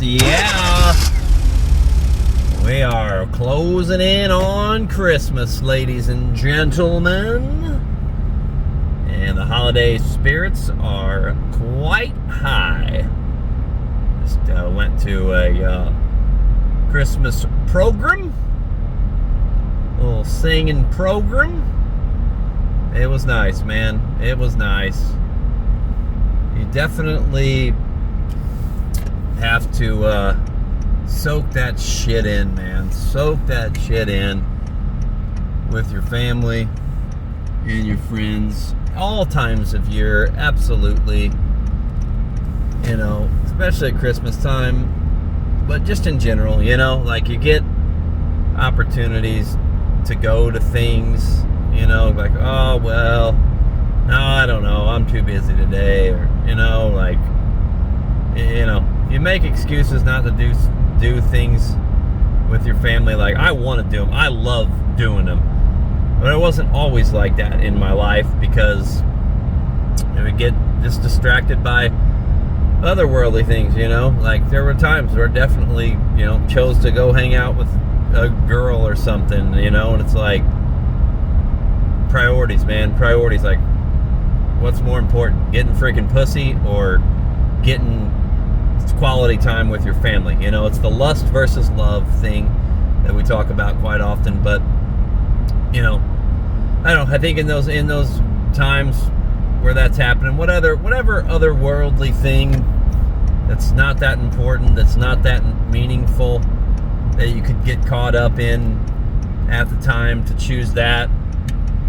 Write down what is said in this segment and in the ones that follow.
Yeah, we are closing in on Christmas, ladies and gentlemen, and the holiday spirits are quite high. Just went to a Christmas program, a little singing program. It was nice, man. It was nice. You definitely have to soak that shit in, man. Soak that shit in with your family and your friends. All times of year, absolutely. You know, especially at Christmas time. But just in general, you know, like you get opportunities to go to things, you know, like, oh, well, no, I don't know, I'm too busy today. Or, you know, like, you know, you make excuses not to do things with your family. Like, I want to do them. I love doing them. But it wasn't always like that in my life because I would get just distracted by other worldly things, you know? Like, there were times where I definitely, you know, chose to go hang out with a girl or something, you know? And it's like, priorities, man. Priorities. Like, what's more important? Getting freaking pussy or getting quality time with your family? You know, it's the lust versus love thing that we talk about quite often. But you know, I think in those times where that's happening, whatever other worldly thing that's not that important, that's not that meaningful, that you could get caught up in at the time, to choose that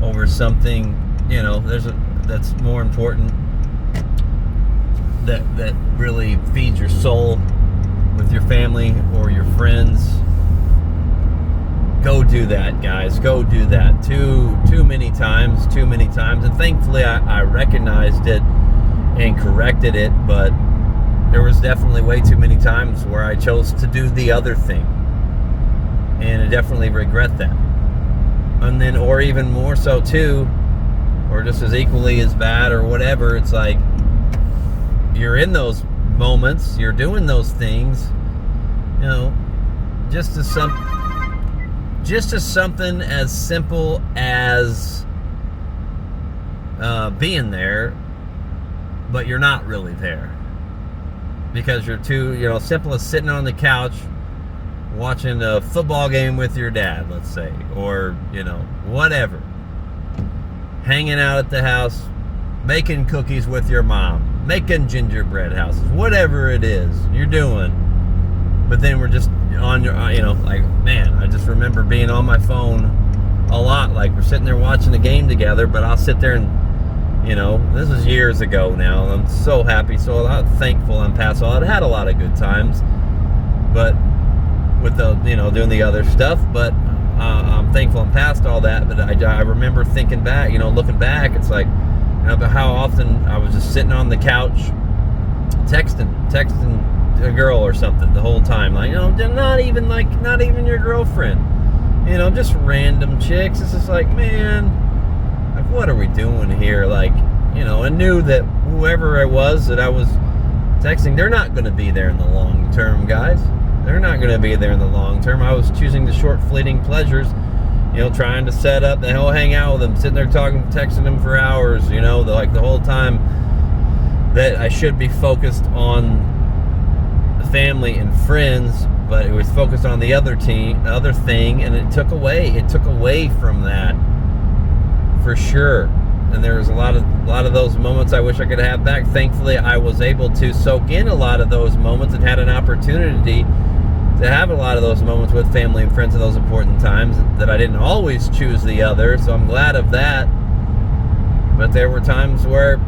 over something, you know, that's more important, that really feeds your soul with your family or your friends. Go do that, guys. Go do that. Too many times. And thankfully I recognized it and corrected it, but there was definitely way too many times where I chose to do the other thing. And I definitely regret that. And then, or even more so too, or just as equally as bad or whatever, it's like, you're in those moments, you're doing those things, you know, just as something as simple as being there, but you're not really there because you're too, you know, simple as sitting on the couch watching a football game with your dad, let's say, or, you know, whatever, hanging out at the house, making cookies with your mom, making gingerbread houses, whatever it is you're doing. But then we're just on your, you know, like, man, I just remember being on my phone a lot. Like, we're sitting there watching the game together, but I'll sit there and, you know, this was years ago now. I'm so happy, so thankful I'm past all. I had a lot of good times, but with the, you know, doing the other stuff. But I'm thankful I'm past all that. But I remember thinking back, you know, looking back, it's like, you know, about how often I was just sitting on the couch texting a girl or something the whole time. Like, you know, not even your girlfriend. You know, just random chicks. It's just like, man, like, what are we doing here? Like, you know, I knew that whoever I was that I was texting, they're not going to be there in the long term, guys. They're not going to be there in the long term. I was choosing the short, fleeting pleasures. You know, trying to set up the whole hang out with them, sitting there talking, texting them for hours, you know, the whole time that I should be focused on the family and friends, but it was focused on the other thing, and it took away from that for sure. And there was a lot of those moments I wish I could have back. Thankfully, I was able to soak in a lot of those moments and had an opportunity to have a lot of those moments with family and friends in those important times, that I didn't always choose the other, so I'm glad of that. But there were times where,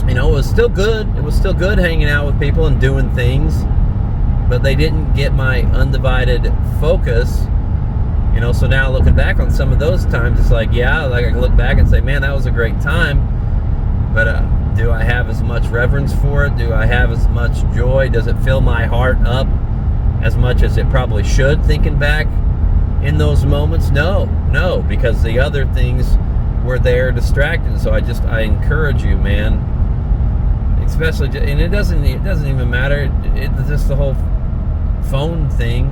you know, it was still good hanging out with people and doing things, but they didn't get my undivided focus, you know. So now looking back on some of those times, it's like, yeah, like I can look back and say, man, that was a great time, but do I have as much reverence for it? Do I have as much joy? Does it fill my heart up as much as it probably should, thinking back in those moments? No, because the other things were there distracting. So I encourage you, man, especially, and it doesn't even matter. It's just the whole phone thing,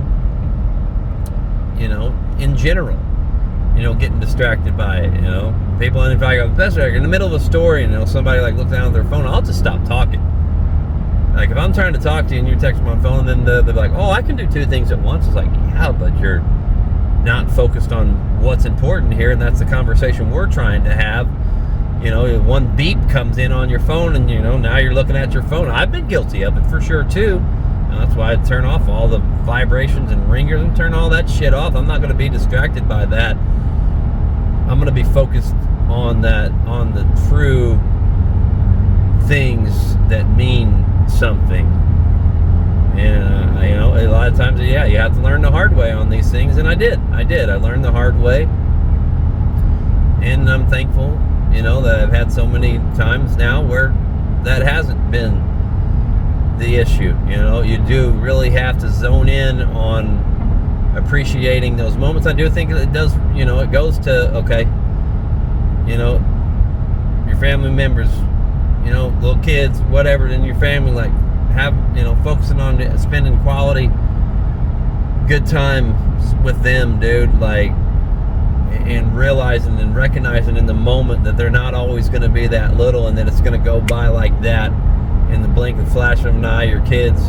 in general. Getting distracted by it. People, in fact, in the middle of a story, somebody like looks down at their phone. I'll just stop talking. Like if I'm trying to talk to you and you text me on phone, then they'll be like, "Oh, I can do two things at once." It's like, yeah, but you're not focused on what's important here, and that's the conversation we're trying to have. One beep comes in on your phone, and now you're looking at your phone. I've been guilty of it for sure too. That's why I turn off all the vibrations and ringers and turn all that shit off. I'm not going to be distracted by that. I'm going to be focused on the true things that mean something. And a lot of times, you have to learn the hard way on these things, and I did. I learned the hard way, and I'm thankful, that I've had so many times now where that hasn't been the issue. You do really have to zone in on appreciating those moments. I do think it does, it goes to, okay, your family members, little kids, whatever, in your family, like, have, focusing on spending quality, good time with them, dude, like, and realizing and recognizing in the moment that they're not always going to be that little, and that it's going to go by like that in the blink and flash of an eye, your kids,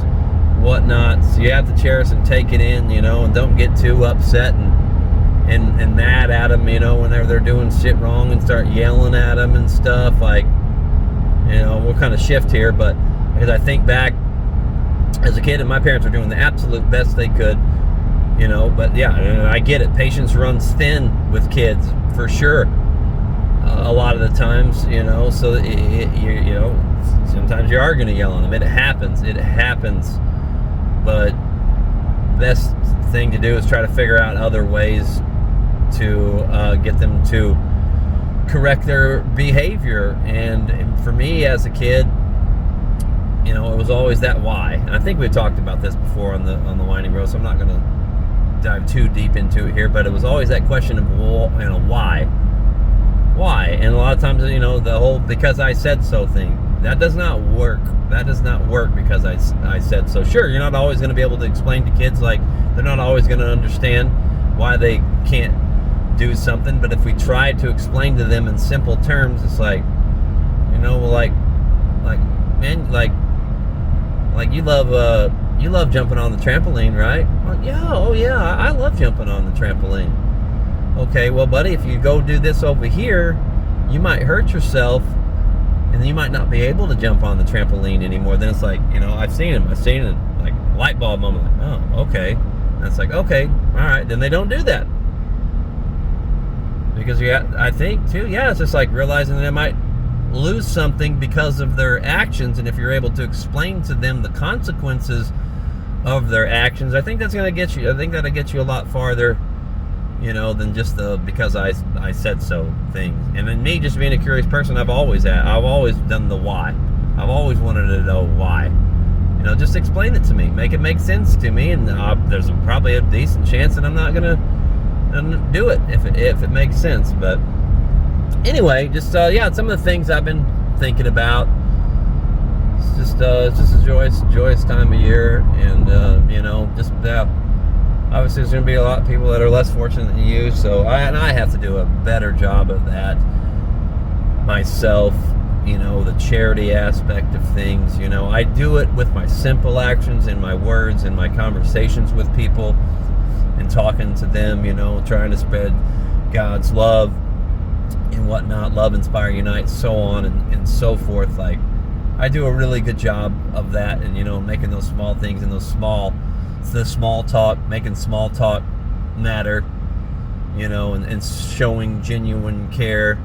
whatnot. So you have to cherish and take it in, and don't get too upset and mad at them, whenever they're doing shit wrong, and start yelling at them and stuff. Like, we'll kind of shift here, but because I think back as a kid, and my parents were doing the absolute best they could, but yeah, I get it. Patience runs thin with kids for sure. A lot of the times, so sometimes you are going to yell on them. It happens. But best thing to do is try to figure out other ways to get them to correct their behavior. And for me as a kid, it was always that why. And I think we talked about this before on the Winding Road, so I'm not going to dive too deep into it here, but it was always that question of why. And a lot of times, the whole because I said so thing, that does not work. Because I said so. Sure, you're not always going to be able to explain to kids, like, they're not always going to understand why they can't do something, but if we try to explain to them in simple terms, it's like, man, you love jumping on the trampoline, right? Well, yeah, I love jumping on the trampoline. Okay, well, buddy, if you go do this over here, you might hurt yourself, and then you might not be able to jump on the trampoline anymore. Then it's like, I've seen it, like, light bulb moment, like, oh, okay. And it's like, okay, all right, then they don't do that. Because I think, too, it's just like realizing they might lose something because of their actions, and if you're able to explain to them the consequences of their actions, I think that's going to get you, that'll get you a lot farther, than just the because I said so things. And then me just being a curious person, I've always done the why. I've always wanted to know why. Just explain it to me, make it make sense to me, and there's probably a decent chance that I'm not going to do it if it makes sense. But anyway, just some of the things I've been thinking about. It's just a joyous time of year, and obviously there's going to be a lot of people that are less fortunate than you. So I have to do a better job of that myself. The charity aspect of things. I do it with my simple actions and my words and my conversations with people and talking to them. Trying to spread God's love and whatnot, love, inspire, unite, so on and so forth. Like, I do a really good job of that, and making those small things and the small talk, making small talk matter, and showing genuine care,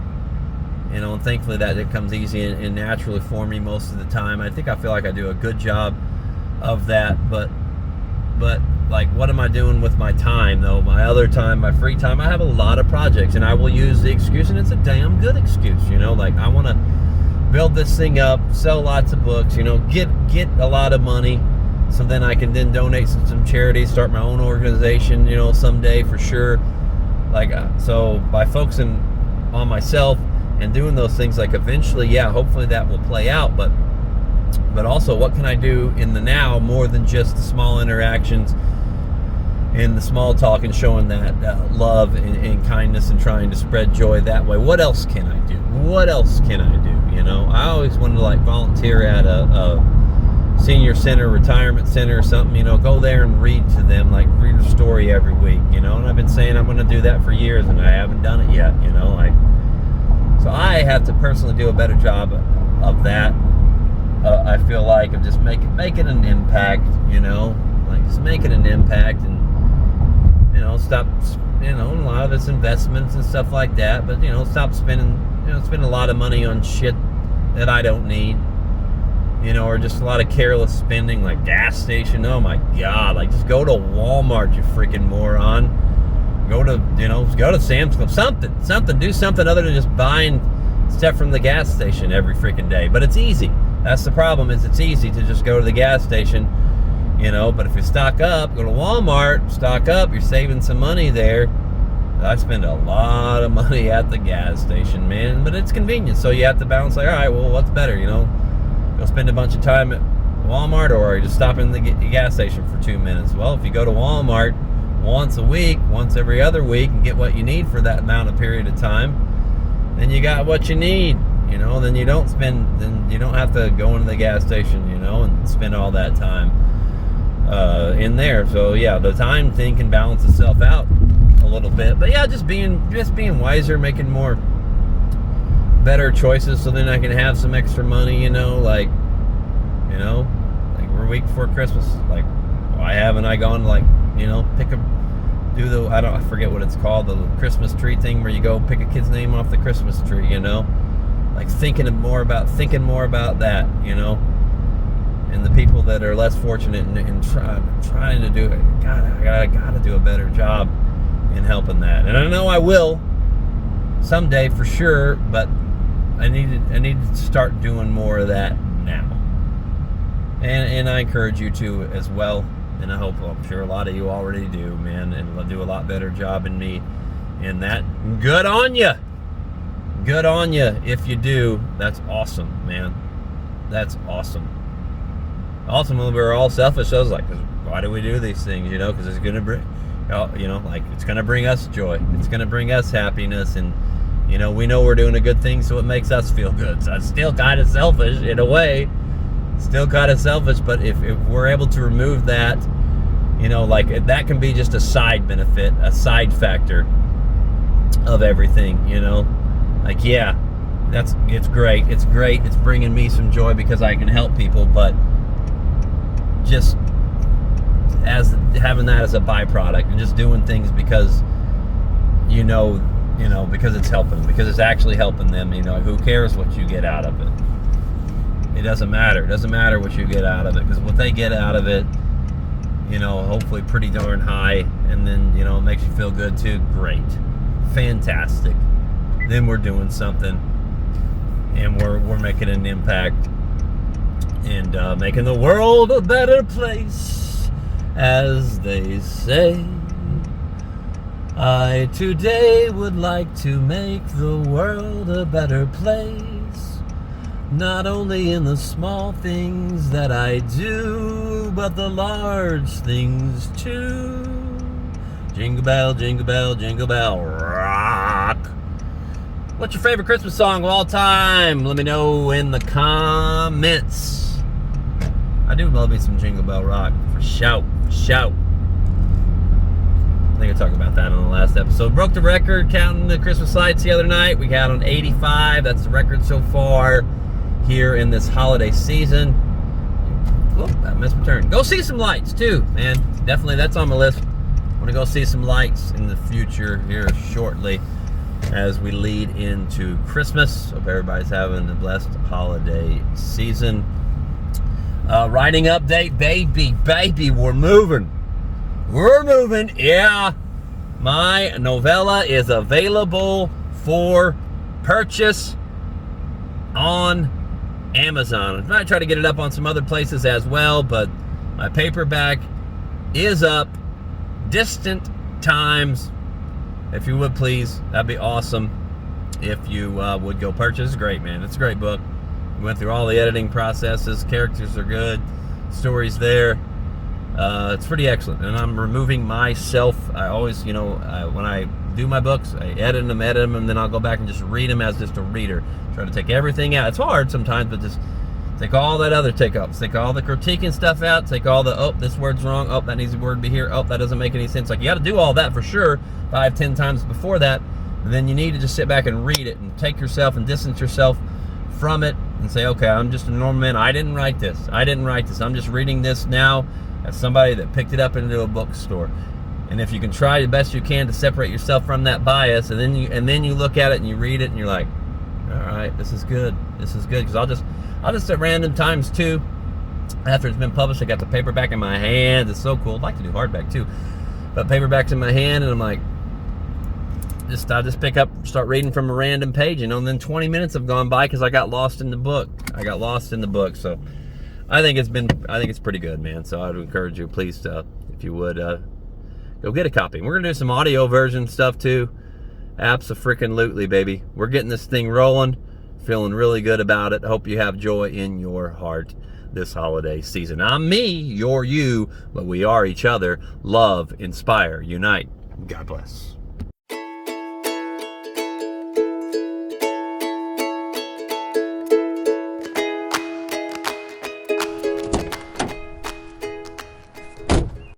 and thankfully that it comes easy and naturally for me most of the time. I feel like I do a good job of that, but like, what am I doing with my time, though? My other time, my free time, I have a lot of projects, and I will use the excuse, and it's a damn good excuse, like, I want to build this thing up, sell lots of books, get a lot of money, so then I can then donate to some charities, start my own organization, someday for sure. Like, so by focusing on myself and doing those things, like, eventually, hopefully that will play out. But but also what can I do in the now more than just the small interactions and the small talk and showing that love and kindness and trying to spread joy that way. What else can I do? What else can I do? You know, I always wanted to like volunteer at a senior center, retirement center or something, you know, go there and read to them, like read a story every week, you know, and I've been saying I'm going to do that for years and I haven't done it yet, you know, like, so I have to personally do a better job of that. I feel like of just making an impact, you know, like just making an impact and, you know, stop, you know, a lot of it's investments and stuff like that, but, you know, stop spending a lot of money on shit that I don't need, you know, or just a lot of careless spending, like gas station. Oh my God, like just go to Walmart, you freaking moron. Go to Sam's Club, something, do something other than just buying stuff from the gas station every freaking day. But it's easy. That's the problem, is it's easy to just go to the gas station, you know, but if you stock up, go to Walmart, stock up, you're saving some money there. I spend a lot of money at the gas station, man, but it's convenient. So you have to balance, like, all right, well, what's better, you know? Go spend a bunch of time at Walmart, or just stop in the gas station for 2 minutes. Well, if you go to Walmart once a week, once every other week, and get what you need for that amount of period of time, then you got what you need, you know, then you don't have to go into the gas station, you know, and spend all that time in there. So yeah, the time thing can balance itself out a little bit, but yeah, just being wiser, making more better choices, so then I can have some extra money, you know, like we're a week before Christmas, like why haven't I gone, like, you know, I forget what it's called, the Christmas tree thing where you go pick a kid's name off the Christmas tree, you know, like thinking more about that, you know, and the people that are less fortunate and trying to do it. I gotta do a better job in helping that, and I know I will someday for sure, but I need to start doing more of that now, and I encourage you to as well. And I'm sure a lot of you already do, man, and will do a lot better job in me in that. Good on you. Good on you if you do. That's awesome, man. That's awesome. Ultimately, we're all selfish. So I was like, why do we do these things? You know, because it's going to bring, you know, like it's going to bring us joy. It's going to bring us happiness, and you know, we know we're doing a good thing, so it makes us feel good. So it's still kind of selfish in a way. Still kind of selfish, but if we're able to remove that, you know, like that can be just a side benefit, a side factor of everything, you know, like, yeah, it's great, it's bringing me some joy because I can help people, but just as having that as a byproduct and just doing things because you know, because it's helping, because it's actually helping them, you know, who cares what you get out of it? It doesn't matter. It doesn't matter what you get out of it, because what they get out of it, you know, hopefully pretty darn high, and then, you know, it makes you feel good too. Great. Fantastic. Then we're doing something, and we're making an impact, and making the world a better place, as they say. I today would like to make the world a better place. Not only in the small things that I do, but the large things too. Jingle bell, jingle bell, jingle bell rock. What's your favorite Christmas song of all time? Let me know in the comments. I do love me some Jingle Bell Rock, for shout. I think I talked about that on the last episode. Broke the record counting the Christmas lights the other night. We got on 85. That's the record so far here in this holiday season. Whoop, that missed my turn. Go see some lights too, man. Definitely, that's on my list. I want to go see some lights in the future here shortly as we lead into Christmas. Hope everybody's having a blessed holiday season. Writing update, baby, we're moving. Yeah. My novella is available for purchase on Amazon. I might try to get it up on some other places as well, but my paperback is up. Distant Times. If you would please, that'd be awesome. If you would go purchase. It's great, man. It's a great book. went through all the editing processes. Characters are good. Story's there. It's pretty excellent. And I'm removing myself. I always, when I do my books, I edit them, and then I'll go back and just read them as just a reader. Try to take everything out. It's hard sometimes, but just take all that other take-offs. Take all the critiquing stuff out. Take all the, this word's wrong. That needs a word to be here. That doesn't make any sense. Like, you got to do all that for sure 5-10 times before that. And then you need to just sit back and read it and take yourself and distance yourself from it and say, okay, I'm just a normal man. I didn't write this. I'm just reading this now as somebody that picked it up into a bookstore. And if you can try the best you can to separate yourself from that bias, and then you look at it and you read it and you're like, all right, this is good. Because I'll just at random times too, after it's been published, I got the paperback in my hand. It's so cool. I'd like to do hardback too, but paperback's in my hand, and I'm like, I just pick up, start reading from a random page, and then 20 minutes have gone by because I got lost in the book. So I think it's pretty good, man. So I'd encourage you, please, if you would, go get a copy. We're gonna do some audio version stuff too. Abso-freaking-lutely, baby. We're getting this thing rolling. Feeling really good about it. Hope you have joy in your heart this holiday season. I'm me, you're you, but we are each other. Love, inspire, unite. God bless.